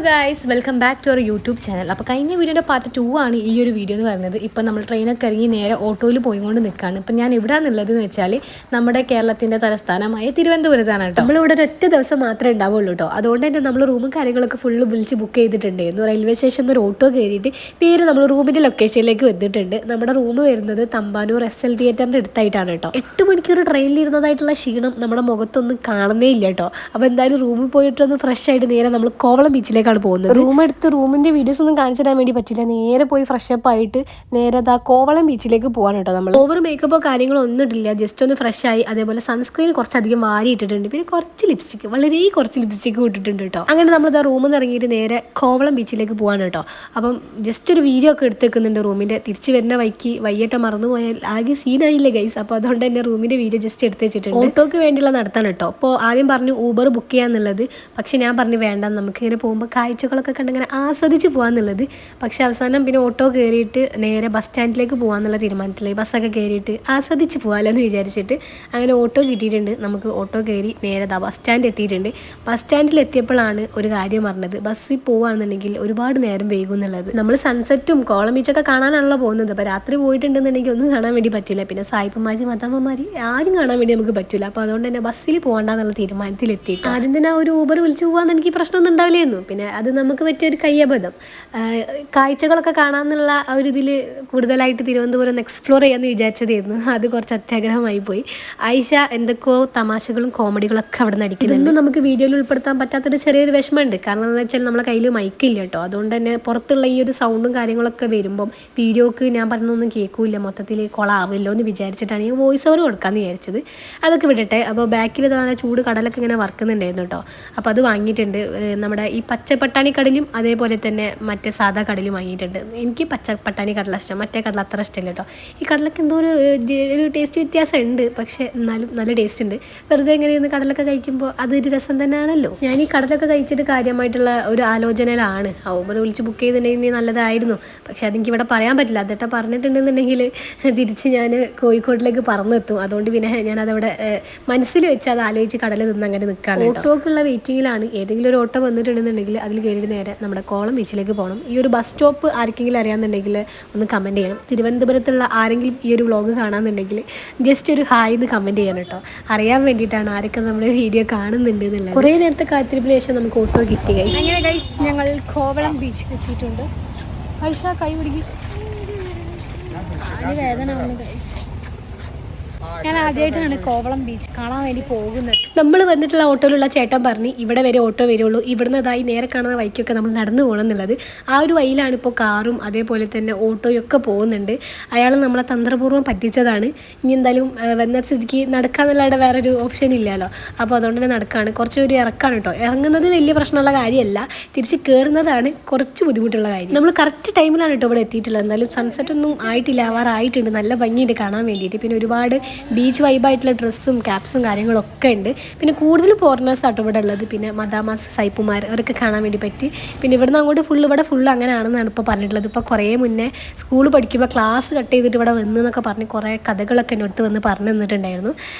Guys welcome back to our YouTube channel. അപ്പോൾ കഴിഞ്ഞ വീഡിയോയുടെ പാർട്ട് 2 ആണ് ഈ ഒരു വീഡിയോ എന്ന് പറയുന്നത്. ഇപ്പം നമ്മൾ ട്രെയിനൊക്കെ ഇറങ്ങി നേരെ ഓട്ടോയിൽ പോയിക്കൊണ്ട് നിൽക്കുകയാണ്. ഇപ്പം ഞാൻ എവിടെയാണുള്ളത് എന്ന് വെച്ചാൽ നമ്മുടെ കേരളത്തിൻ്റെ തലസ്ഥാനമായ തിരുവനന്തപുരത്താണ് കേട്ടോ. നമ്മളിവിടെ ഒരൊറ്റ ദിവസം മാത്രമേ ഉണ്ടാവുള്ളൂ കേട്ടോ. അതുകൊണ്ട് തന്നെ നമ്മൾ റൂമും കാര്യങ്ങളൊക്കെ ഫുള്ള് വിളിച്ച് ബുക്ക് ചെയ്തിട്ടുണ്ടായിരുന്നു. റെയിൽവേ സ്റ്റേഷനിൽ ഒരു ഓട്ടോ കയറിയിട്ട് നേരെ നമ്മൾ റൂമിൻ്റെ ലൊക്കേഷനിലേക്ക് വന്നിട്ടുണ്ട്. നമ്മുടെ റൂം വരുന്നത് തമ്പാനൂർ SL തിയേറ്ററിൻ്റെ അടുത്തായിട്ടാണ് കേട്ടോ. 8 മണിക്കൂർ ട്രെയിനിലിരുന്നതായിട്ടുള്ള ക്ഷീണം നമ്മുടെ മുഖത്തൊന്നും കാണുന്നേ ഇല്ല കേട്ടോ. അപ്പോൾ എന്തായാലും റൂമിൽ പോയിട്ടൊന്ന് ഫ്രഷ് ആയിട്ട് നേരെ നമ്മൾ കോവളം ബീച്ചിലേക്കാണ് പോകുന്നത്. റൂം എടുത്ത് റൂമിൻ്റെ വീഡിയോസ് ഒന്നും കാണിച്ചു തരാൻ വേണ്ടി പറ്റില്ല. നേരെ പോയി ഫ്രഷ് അപ്പ് ആയിട്ട് നേരെ കോവളം ബീച്ചിലേക്ക് പോകാൻ കേട്ടോ. നമ്മൾ ഓവർ മേക്കപ്പോ കാര്യങ്ങളോ ഒന്നും ഇട്ടില്ല, ജസ്റ്റ് ഒന്ന് ഫ്രഷ് ആയി. അതേപോലെ സൺസ്ക്രീൻ കുറച്ചധികം വാരി ഇട്ടിട്ടുണ്ട്, പിന്നെ കുറച്ച് ലിപ്സ്റ്റിക്ക്, വളരെ കുറച്ച് ലിപ്സ്റ്റിക്ക് ഇട്ടിട്ടുണ്ട് കേട്ടോ. അങ്ങനെ നമ്മൾ റൂമിൽ നിന്ന് ഇറങ്ങിയിട്ട് നേരെ കോവളം ബീച്ചിലേക്ക് പോകാൻ കേട്ടോ. അപ്പം ജസ്റ്റ് ഒരു വീഡിയോ ഒക്കെ എടുത്തേക്കുന്നുണ്ട് റൂമിൻ്റെ. തിരിച്ചു വരുന്ന വൈകിട്ട് മറന്നു പോയാൽ ആകെ സീനായില്ലേ ഗൈസ്. അപ്പോൾ അതുകൊണ്ട് തന്നെ റൂമിൻ്റെ വീഡിയോ ജസ്റ്റ് എടുത്ത് വെച്ചിട്ടുണ്ട്. ഓട്ടോക്ക് വേണ്ടിയുള്ള നടത്താണ് കേട്ടോ. അപ്പോൾ ആദ്യം പറഞ്ഞു ഊബർ ബുക്ക് ചെയ്യാന്നുള്ളത്, പക്ഷെ ഞാൻ പറഞ്ഞു വേണ്ട, നമുക്ക് ഇങ്ങനെ പോകുമ്പോൾ കാഴ്ചകളൊക്കെ കണ്ടിങ്ങനെ ആസ്വദിച്ച് പോകാന്നുള്ളത്. പക്ഷെ അവസാനം പിന്നെ ഓട്ടോ കയറിയിട്ട് നേരെ ബസ് സ്റ്റാൻഡിലേക്ക് പോകാന്നുള്ള തീരുമാനത്തിലേക്ക് ബസ്സൊക്കെ കയറിയിട്ട് ആസ്വദിച്ച് പോകാമല്ലോ എന്ന് വിചാരിച്ചിട്ട് അങ്ങനെ ഓട്ടോ കിട്ടിയിട്ടുണ്ട്. നമുക്ക് ഓട്ടോ കയറി നേരെ ബസ് സ്റ്റാൻഡ് എത്തിയിട്ടുണ്ട്. ബസ് സ്റ്റാൻഡിൽ എത്തിയപ്പോഴാണ് ഒരു കാര്യം പറഞ്ഞത്, ബസ്സിൽ പോകുകയാണെന്നുണ്ടെങ്കിൽ ഒരുപാട് നേരം വൈകും എന്നുള്ളത്. നമ്മൾ സൺസെറ്റും കോളം ബീച്ചൊക്കെ കാണാനാണല്ലോ പോകുന്നത്. അപ്പോൾ രാത്രി പോയിട്ടുണ്ടെന്നുണ്ടെങ്കിൽ ഒന്നും കാണാൻ വേണ്ടി പറ്റില്ല. പിന്നെ സായിപ്പന്മാർ മതമ്മമാർ ആരും കാണാൻ വേണ്ടി നമുക്ക് പറ്റില്ല. അപ്പോൾ അതുകൊണ്ട് തന്നെ ബസ്സിൽ പോകണ്ടെന്നുള്ള തീരുമാനത്തിലെത്തിയിട്ട് ആദ്യം തന്നെ ഒരു ഊബർ വിളിച്ച് പോകാൻ എനിക്ക് പ്രശ്നമൊന്നും ഉണ്ടാവില്ലായിരുന്നു. പിന്നെ അത് നമുക്ക് പറ്റിയൊരു കയ്യബദ്ധം. കാഴ്ചകളൊക്കെ കാണാമെന്നുള്ള ആ ഒരു ഇതിൽ കൂടുതലായിട്ട് തിരുവനന്തപുരം എക്സ്പ്ലോർ ചെയ്യാമെന്ന് വിചാരിച്ചതായിരുന്നു. അത് കുറച്ച് അത്യാഗ്രഹമായി പോയി. ആയിഷ എന്തൊക്കെയോ തമാശകളും കോമഡികളൊക്കെ അവിടെ നിന്ന് അടിക്കുന്നുണ്ട്. ഇതൊന്നും നമുക്ക് വീഡിയോയിൽ ഉൾപ്പെടുത്താൻ പറ്റാത്തൊരു ചെറിയൊരു വിഷമമുണ്ട്. കാരണം എന്താണെന്ന് വെച്ചാൽ നമ്മളെ കയ്യിൽ മൈക്കില്ല കേട്ടോ. അതുകൊണ്ട് തന്നെ പുറത്തുള്ള ഈ ഒരു സൗണ്ടും കാര്യങ്ങളൊക്കെ വരുമ്പം വീഡിയോക്ക് ഞാൻ പറഞ്ഞൊന്നും കേൾക്കില്ല, മൊത്തത്തിൽ കൊളാവില്ലോ എന്ന് വിചാരിച്ചിട്ടാണ് ഞാൻ വോയിസ് ഓവർ കൊടുക്കാമെന്ന് വിചാരിച്ചത്. അതൊക്കെ വിടട്ടെ. അപ്പോൾ ബാക്കിൽ തന്നെ ചൂട് കടലൊക്കെ ഇങ്ങനെ വറുക്കുന്നുണ്ടായിരുന്നു കേട്ടോ. അപ്പോൾ അത് വാങ്ങിയിട്ടുണ്ട്. നമ്മുടെ ഈ പച്ചപ്പട്ടാണി കടലും അതേപോലെ തന്നെ മറ്റേ സാധാ കടലും വാങ്ങിയിട്ടുണ്ട്. എനിക്ക് പച്ചപ്പട്ടാണി കടല ഇഷ്ടം, മറ്റേ കടല അത്ര ഇഷ്ടമില്ല കേട്ടോ. ഈ കടലൊക്കെ എന്തോ ഒരു ടേസ്റ്റ് വ്യത്യാസം ഉണ്ട്, പക്ഷേ എന്നാലും നല്ല ടേസ്റ്റ് ഉണ്ട്. വെറുതെ എങ്ങനെയൊന്ന് കടലൊക്കെ കഴിക്കുമ്പോൾ അതൊരു രസം തന്നെയാണല്ലോ. ഞാൻ ഈ കടലൊക്കെ കഴിച്ചിട്ട് കാര്യമായിട്ടുള്ള ഒരു ആലോചനയിലാണ്. ഊബർ വിളിച്ച് ബുക്ക് ചെയ്തിട്ടുണ്ടെങ്കിൽ നല്ലതായിരുന്നു, പക്ഷെ അതെനിക്ക് ഇവിടെ പറയാൻ പറ്റില്ല. അതിട്ട് പറഞ്ഞിട്ടുണ്ടെന്നുണ്ടെങ്കിൽ തിരിച്ച് ഞാൻ കോഴിക്കോട്ടിലേക്ക് പറന്നെത്തും. അതുകൊണ്ട് പിന്നെ ഞാനതവിടെ മനസ്സിൽ വെച്ച് അത് ആലോചിച്ച് കടൽ നിന്ന് അങ്ങനെ നിൽക്കുകയാണ്. ഓട്ടോക്കുള്ള വെയിറ്റിങ്ങിലാണ്. ഏതെങ്കിലും ഒരു ഓട്ടോ വന്നിട്ടുണ്ടെന്നുണ്ടെങ്കിൽ അതിൽ കയറി നേരെ നമ്മുടെ കോവളം ബീച്ചിലേക്ക് പോകണം. ഈ ഒരു ബസ് സ്റ്റോപ്പ് ആർക്കെങ്കിലും അറിയാമെന്നുണ്ടെങ്കിൽ ഒന്ന് കമൻറ്റ് ചെയ്യണം. തിരുവനന്തപുരത്തുള്ള ആരെങ്കിലും ഈ ഒരു വ്ളോഗ് കാണാമെന്നുണ്ടെങ്കിൽ ജസ്റ്റ് ഒരു ഹായ് എന്ന് കമൻറ്റ് ചെയ്യണം കേട്ടോ. അറിയാൻ വേണ്ടിയിട്ടാണ് ആരൊക്കെ നമ്മുടെ വീഡിയോ കാണുന്നുണ്ട് എന്നുള്ളത്. കുറേ നേരത്തെ കാത്തിരിപ്പിന് ശേഷം നമുക്ക് ഓട്ടോ കിട്ടി ഗൈസ്. അങ്ങനെ ഗൈസ് ഞങ്ങൾ കോവളം ബീച്ചിൽ എത്തിയിട്ടുണ്ട്. ഐഷ കൈ പിടിക്കും, വേദന വന്നു ഗൈസ്. ഞാൻ ആദ്യമായിട്ടാണ് കോവളം ബീച്ച് കാണാൻ വേണ്ടി പോകുന്നത്. നമ്മൾ വന്നിട്ടുള്ള ഓട്ടോയിലുള്ള ചേട്ടൻ പറഞ്ഞ് ഇവിടെ വരെ ഓട്ടോ വരുള്ളൂ, ഇവിടുന്ന് അതായി നേരെ കാണുന്ന വഴിക്കൊക്കെ നമ്മൾ നടന്നു പോകണം എന്നുള്ളത്. ആ ഒരു വഴിയിലാണ് ഇപ്പോൾ കാറും അതേപോലെ തന്നെ ഓട്ടോയൊക്കെ പോകുന്നുണ്ട്. അയാൾ നമ്മളെ തന്ത്രപൂർവ്വം പറ്റിച്ചതാണ്. ഇനി എന്തായാലും വന്ന സ്ഥിതിക്ക് നടക്കാന്നല്ലാതെ വേറൊരു ഓപ്ഷൻ ഇല്ലല്ലോ. അപ്പോൾ അതുകൊണ്ട് തന്നെ നടക്കുകയാണ്. കുറച്ചൊരു ഇറക്കാണ് കേട്ടോ. ഇറങ്ങുന്നത് വലിയ പ്രശ്നമുള്ള കാര്യമല്ല, തിരിച്ച് കയറുന്നതാണ് കുറച്ച് ബുദ്ധിമുട്ടുള്ള കാര്യം. നമ്മൾ കറക്റ്റ് ടൈമിലാണ് കേട്ടോ ഇവിടെ എത്തിയിട്ടുള്ളത്. എന്തായാലും സൺസെറ്റ് ഒന്നും ആയിട്ടില്ല, ആവാറായിട്ടുണ്ട്. നല്ല ഭംഗിയുണ്ട് കാണാൻ വേണ്ടിയിട്ട്. പിന്നെ ഒരുപാട് ബീച്ച് വൈബായിട്ടുള്ള ഡ്രസ്സും ക്യാപ്സും കാര്യങ്ങളൊക്കെ ഉണ്ട്. പിന്നെ കൂടുതൽ ഫോറിനേഴ്സ് ആട്ടോ ഇവിടെ ഉള്ളത്. പിന്നെ മദാമാസ് സായിപ്പുമാർ അവരൊക്കെ കാണാൻ വേണ്ടി പറ്റി. പിന്നെ ഇവിടുന്ന് അങ്ങോട്ട് ഇവിടെ ഫുള്ള് അങ്ങനെയാണെന്നാണ് ഇപ്പോൾ പറഞ്ഞിട്ടുള്ളത്. ഇപ്പോൾ കുറേ മുന്നേ സ്കൂൾ പഠിക്കുമ്പോൾ ക്ലാസ് കട്ട് ചെയ്തിട്ട് ഇവിടെ വന്നു എന്നൊക്കെ പറഞ്ഞ് കുറേ കഥകളൊക്കെ എൻ്റെ അടുത്ത് വന്ന് പറഞ്ഞു തന്നിട്ടുണ്ടായിരുന്നു.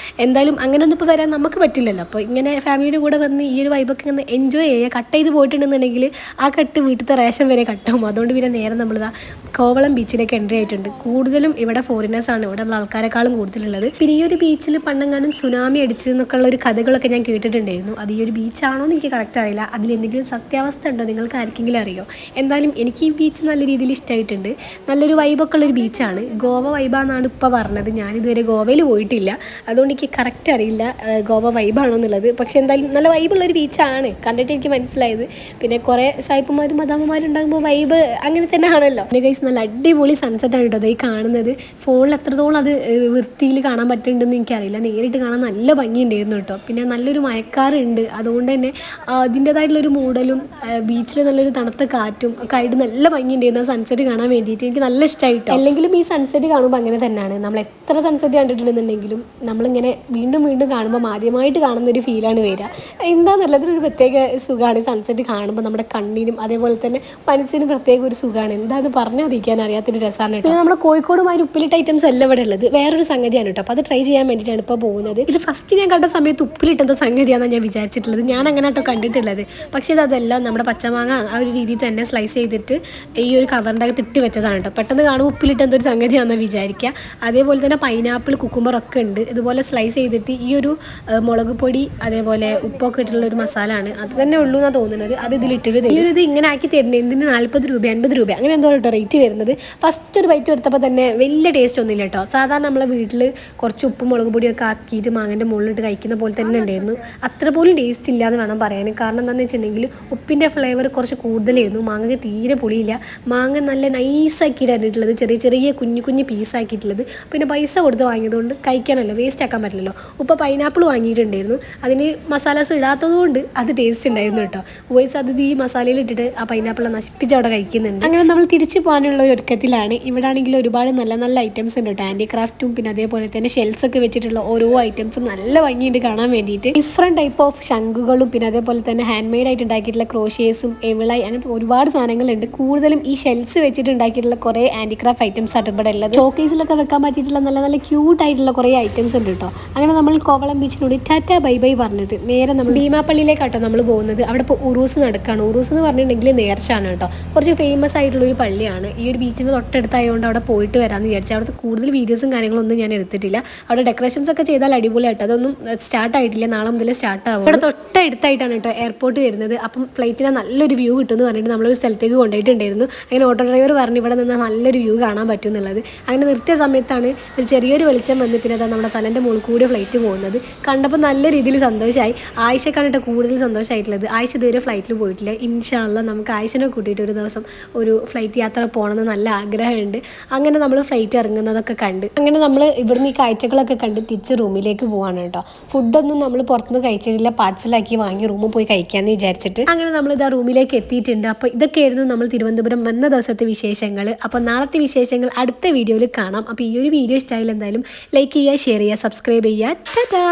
എന്തായാലും അങ്ങനെയൊന്നും ഇപ്പോൾ വരാൻ നമുക്ക് പറ്റില്ലല്ലോ. അപ്പോൾ ഇങ്ങനെ ഫാമിലിയുടെ കൂടെ വന്ന് ഈ ഒരു വൈബൊക്കെ ഒന്ന് എൻജോയ് ചെയ്യുക. കട്ട് ചെയ്ത് പോയിട്ടുണ്ടെന്നുണ്ടെങ്കിൽ ആ കട്ട് വീട്ടിലത്തെ റേഷൻ വരെ കട്ടാവും. അതുകൊണ്ട് പിന്നെ നേരെ നമ്മളിതാ കോവളം ബീച്ചിലേക്ക് എൻട്രി ആയിട്ടുണ്ട്. കൂടുതലും ഇവിടെ ഫോറിനേഴ്സാണ്, ഇവിടെ ഉള്ള ആൾക്കാരെക്കാളും കൂടുതലുള്ളത്. പിന്നെ ഈ ഒരു ബീച്ചിൽ പണ്ടെങ്ങാനും സുനാമി അടിച്ചു എന്നൊക്കെ ഉള്ള ഒരു കഥകളൊക്കെ ഞാൻ കേട്ടിട്ടുണ്ടായിരുന്നു. അത് ഈ ഒരു ബീച്ചാണോ എന്ന് എനിക്ക് കറക്റ്റ് അറിയില്ല. അതിലെന്തെങ്കിലും സത്യാവസ്ഥ ഉണ്ടോ, നിങ്ങൾക്ക് ആർക്കെങ്കിലും അറിയോ? എന്തായാലും എനിക്ക് ഈ ബീച്ച് നല്ല രീതിയിൽ ഇഷ്ടമായിട്ടുണ്ട്. നല്ലൊരു വൈബൊക്കെ ഉള്ളൊരു ബീച്ചാണ്. ഗോവ വൈബാന്നാണ് ഇപ്പോൾ പറഞ്ഞത്. ഞാനിതുവരെ ഗോവയിൽ പോയിട്ടില്ല, അതുകൊണ്ട് എനിക്ക് കറക്റ്റ് അറിയില്ല ഗോവ വൈബാണോ എന്നുള്ളത്. പക്ഷേ എന്തായാലും നല്ല വൈബുള്ളൊരു ബീച്ചാണ് കണ്ടിട്ട് എനിക്ക് മനസ്സിലായത്. പിന്നെ കുറേ സായിപ്പന്മാരും മദാമ്മമാരും ഉണ്ടാകുമ്പോൾ വൈബ് അങ്ങനെ തന്നെ ആണല്ലോ. പിന്നെ ഗൈസ് നല്ല അടിപൊളി സൺസെറ്റാണ് കേട്ടോ അത് ഈ കാണുന്നത്. ഫോണിൽ എത്രത്തോളം അത് വൃത്തിയിൽ കാണാൻ പറ്റുന്നുണ്ടെന്ന് എനിക്കറിയില്ല. നേരിട്ട് കാണാൻ നല്ല ഭംഗിയുണ്ടായിരുന്നു കേട്ടോ. പിന്നെ നല്ലൊരു മഴക്കാറുണ്ട്, അതുകൊണ്ട് തന്നെ അതിൻ്റേതായിട്ടുള്ളൊരു മൂടലും ബീച്ചിൽ നല്ലൊരു തണുത്ത കാറ്റും ഒക്കെ ആയിട്ട് നല്ല ഭംഗിയുണ്ടായിരുന്നു സൺസെറ്റ് കാണാൻ വേണ്ടിയിട്ട്. എനിക്ക് നല്ല ഇഷ്ടമായിട്ടോ. അല്ലെങ്കിലും ഈ സൺസെറ്റ് കാണുമ്പോൾ അങ്ങനെ തന്നെയാണ്. നമ്മൾ എത്ര സൺസെറ്റ് കണ്ടിട്ടുണ്ടെന്നുണ്ടെങ്കിലും നമ്മളിങ്ങനെ വീണ്ടും വീണ്ടും കാണുമ്പോൾ ആദ്യമായിട്ട് കാണുന്ന ഒരു ഫീലാണ് വരിക. എന്താണെന്നല്ല, അതൊരു പ്രത്യേക സുഖമാണ്. സൺസെറ്റ് കാണുമ്പോൾ നമ്മുടെ കണ്ണിനും അതേപോലെ തന്നെ മനസ്സിനും പ്രത്യേക ഒരു സുഖമാണ്. എന്താണെന്ന് പറഞ്ഞറിയിക്കാൻ അറിയാത്തൊരു രസമാണ് കേട്ടോ. പിന്നെ നമ്മുടെ കോഴിക്കോടുമായി ഉപ്പിലിട്ട ഐറ്റംസ് അല്ല ഇവിടെ ഉള്ളത്, വേറൊരു സംഗതിയാണ് കേട്ടോ. അപ്പോൾ അത് ട്രൈ ചെയ്യാൻ വേണ്ടിയിട്ടാണ് ഇപ്പോൾ പോകുന്നത്. ഇത് ഫസ്റ്റ് ഞാൻ കണ്ട സമയത്ത് ഉപ്പിലിട്ടെന്തോ സംഗതിയാണെന്ന് ഞാൻ വിചാരിച്ചിട്ടുള്ളത്. ഞാൻ അങ്ങനെ കേട്ടോ കണ്ടിട്ടുള്ളത്. പക്ഷേ ഇതെല്ലാം നമ്മുടെ പച്ചമാങ്ങ ആ ഒരു രീതിയിൽ തന്നെ സ്ലൈസ് ചെയ്തിട്ട് ഈ ഒരു കവറിൻ്റെ അകത്ത് ഇട്ട് വെച്ചതാണ് കേട്ടോ. പെട്ടെന്ന് കാണുമ്പോൾ ഉപ്പിലിട്ട് എന്തൊരു സംഗതിയാണെന്ന് വിചാരിക്കുക. അതേപോലെ തന്നെ പൈനാപ്പിൾ, കുക്കുമ്പറൊക്കെ ഉണ്ട്. ഇതുപോലെ സ്ലൈസ് ചെയ്തിട്ട് ഈ ഒരു മുളക് പൊടി അതേപോലെ ഉപ്പൊക്കെ ഇട്ടുള്ള ഒരു മസാല ആണ്, അത് തന്നെ ഉള്ളൂ എന്നാണ് തോന്നുന്നത്. അത് ഇതിലിട്ടിട്ട് ഈ ഒരു ഇത് ഇങ്ങനെ ആക്കി തരുന്നത് എന്തിന് 40 രൂപ 50 രൂപ അങ്ങനെ എന്തോ കേട്ടോ റേറ്റ് വരുന്നത്. ഫസ്റ്റ് ഒരു ബൈറ്റ് എടുത്തപ്പോൾ തന്നെ വലിയ ടേസ്റ്റ് ഒന്നുമില്ല കേട്ടോ. സാധാരണ നമ്മളെ വീട്ടിൽ കുറച്ച് ഉപ്പും മുളക് പൊടിയൊക്കെ ആക്കിയിട്ട് മാങ്ങൻ്റെ മുകളിലിട്ട് കഴിക്കുന്ന പോലെ തന്നെ ഉണ്ടായിരുന്നു. അത്ര പോലും ടേസ്റ്റ് ഇല്ല എന്ന് വേണം പറയാൻ. കാരണം എന്താണെന്ന് വെച്ചിട്ടുണ്ടെങ്കിൽ ഉപ്പിൻ്റെ ഫ്ലേവർ കുറച്ച് കൂടുതലായിരുന്നു. മാങ്ങയ്ക്ക് തീരെ പുളിയില്ല. മാങ്ങ നല്ല നൈസാക്കിയിട്ടായിട്ടുള്ളത്, ചെറിയ ചെറിയ കുഞ്ഞു കുഞ്ഞു പീസാക്കിയിട്ടുള്ളത്. പിന്നെ പൈസ കൊടുത്ത് വാങ്ങിയതുകൊണ്ട് കഴിക്കാനല്ലോ, വേസ്റ്റ് ആക്കാൻ പറ്റില്ലല്ലോ. ഇപ്പോൾ പൈനാപ്പിൾ വാങ്ങിയിട്ടുണ്ടായിരുന്നു, അതിന് മസാലാസ് ഇടാത്തത് കൊണ്ട് അത് ടേസ്റ്റ് ഉണ്ടായിരുന്നു കേട്ടോ. വോയിസ് അത് ഈ മസാലയിൽ ഇട്ടിട്ട് ആ പൈനാപ്പിൾ നശിപ്പിച്ച് അവിടെ കഴിക്കുന്നുണ്ട്. അങ്ങനെ നമ്മൾ തിരിച്ചു പോകാനുള്ള ഒരു ഒരുക്കത്തിലാണ്. ഇവിടെ ആണെങ്കിൽ ഒരുപാട് നല്ല നല്ല ഐറ്റംസ് ഉണ്ട് കേട്ടോ. ഹാൻഡിക്രാഫ്റ്റും പിന്നെ അതേപോലെ തന്നെ ഷെൽസൊക്കെ വെച്ചിട്ടുള്ള ഓരോ ഐറ്റംസും നല്ല ഭംഗിയുണ്ട് കാണാൻ വേണ്ടിയിട്ട്. ഡിഫറെൻറ്റ് ടൈപ്പ് ഓഫ് ശംഖുകളും പിന്നെ അതേപോലെ തന്നെ ഹാൻഡ് മെയ്ഡ് ആയിട്ട് ഉണ്ടാക്കിയിട്ടുള്ള ക്രോഷ്യേസും എവിളായി അങ്ങനത്തെ ഒരുപാട് സാധനങ്ങളുണ്ട്. കൂടുതലും ഈ ഷെൽസ് വെച്ചിട്ട് ഉണ്ടാക്കിയിട്ടുള്ള കുറേ ഹാൻഡിക്രാഫ്റ്റ് ഐറ്റംസ് ആയിട്ട് ഇവിടെ ഉള്ളത്. ഷോക്കേസിലൊക്കെ വെക്കാൻ പറ്റിയിട്ടുള്ള നല്ല നല്ല ക്യൂട്ട് ആയിട്ടുള്ള കുറേ ഐറ്റംസ് ഉണ്ട് കേട്ടോ. അങ്ങനെ നമ്മൾ കോവളം ബീച്ചിനോട് ടാറ്റ ബൈ ബൈ പറഞ്ഞിട്ട് നേരെ നമ്മൾ ഭീമാപ്പള്ളിയിലേക്കാട്ടോ നമ്മൾ പോകുന്നത്. അവിടെ ഇപ്പോൾ ഉറൂസ് നടക്കുകയാണ്. ഉറൂസ് എന്ന് പറഞ്ഞിട്ടുണ്ടെങ്കിൽ നേർച്ചയാണ് കേട്ടോ. കുറച്ച് ഫേമസ് ആയിട്ടുള്ളൊരു പള്ളിയാണ്. ഈ ഒരു ബീച്ചിന് തൊട്ടടുത്തായതുകൊണ്ട് അവിടെ പോയിട്ട് വരാമെന്ന് വിചാരിച്ചു. അവിടുത്തെ കൂടുതൽ വീഡിയോസും കാര്യങ്ങളൊന്നും ഞാൻ എടുത്തിട്ടില്ല. അവിടെ ഡെക്കറേഷൻസ് ഒക്കെ ചെയ്താൽ അടിപൊളിയായിട്ട്. അതൊന്നും സ്റ്റാർട്ട് ആയിട്ടില്ല, നാളെ മുതൽ സ്റ്റാർട്ട് ആവും. അവിടെ തൊട്ടടുത്തായിട്ടാണ് കേട്ടോ എയർപോർട്ട് വരുന്നത്. അപ്പം ഫ്ലൈറ്റിന് നല്ലൊരു വ്യൂ കിട്ടുമെന്ന് പറഞ്ഞിട്ട് നമ്മളൊരു സ്ഥലത്തേക്ക് കൊണ്ടുപോയിട്ടുണ്ടായിരുന്നു. അങ്ങനെ ഓട്ടോ ഡ്രൈവർ പറഞ്ഞ് ഇവിടെ നിന്ന് നല്ലൊരു വ്യൂ കാണാൻ പറ്റും എന്നുള്ളത്. അങ്ങനെ നിർത്തിയ സമയത്താണ് ഒരു ചെറിയൊരു വെളിച്ചം വന്ന് പിന്നെ അതാ നമ്മുടെ തലൻ്റെ മുകളിൽ കൂടി ഫ്ലൈറ്റ് പോകുന്നത് കണ്ടപ്പോൾ നല്ല രീതിയിൽ സന്തോഷമായി. ആയിഷക്കാണ് കേട്ടോ കൂടുതൽ സന്തോഷമായിട്ടുള്ളത്. ആയിഷ ഇതുവരെ ഫ്ലൈറ്റിൽ പോയിട്ടില്ല. ഇൻഷാ അല്ലാ നമുക്ക് ആയിഷനെ കൂട്ടിയിട്ട് ഒരു ദിവസം ഒരു ഫ്ലൈറ്റ് യാത്ര പോകണമെന്ന് നല്ല ആഗ്രഹമുണ്ട്. അങ്ങനെ നമ്മൾ ഫ്ലൈറ്റ് ഇറങ്ങുന്നതൊക്കെ കണ്ട് അങ്ങനെ നമ്മൾ ഇവിടുന്ന് ഈ കാഴ്ചകളൊക്കെ കണ്ട് തിരിച്ച് റൂമിലേക്ക് പോവാണ് കേട്ടോ. ഫുഡൊന്നും നമ്മൾ പുറത്തുനിന്ന് കഴിച്ചിട്ടില്ല, പാർസലാക്കി വാങ്ങി റൂമിൽ പോയി കഴിക്കാമെന്ന് വിചാരിച്ചിട്ട് അങ്ങനെ നമ്മൾ ഇതാ റൂമിലേക്ക് എത്തിയിട്ടുണ്ട്. അപ്പോൾ ഇതൊക്കെയായിരുന്നു നമ്മൾ തിരുവനന്തപുരം വന്ന ദിവസത്തെ വിശേഷങ്ങൾ. അപ്പോൾ നാളത്തെ വിശേഷങ്ങൾ അടുത്ത വീഡിയോയിൽ കാണാം. അപ്പോൾ ഈ ഒരു വീഡിയോ ഇഷ്ടമായാലും എന്തായാലും ലൈക്ക് ചെയ്യുക, ഷെയർ ചെയ്യുക, സബ്സ്ക്രൈബ് ചെയ്യുക. ടാറ്റാ.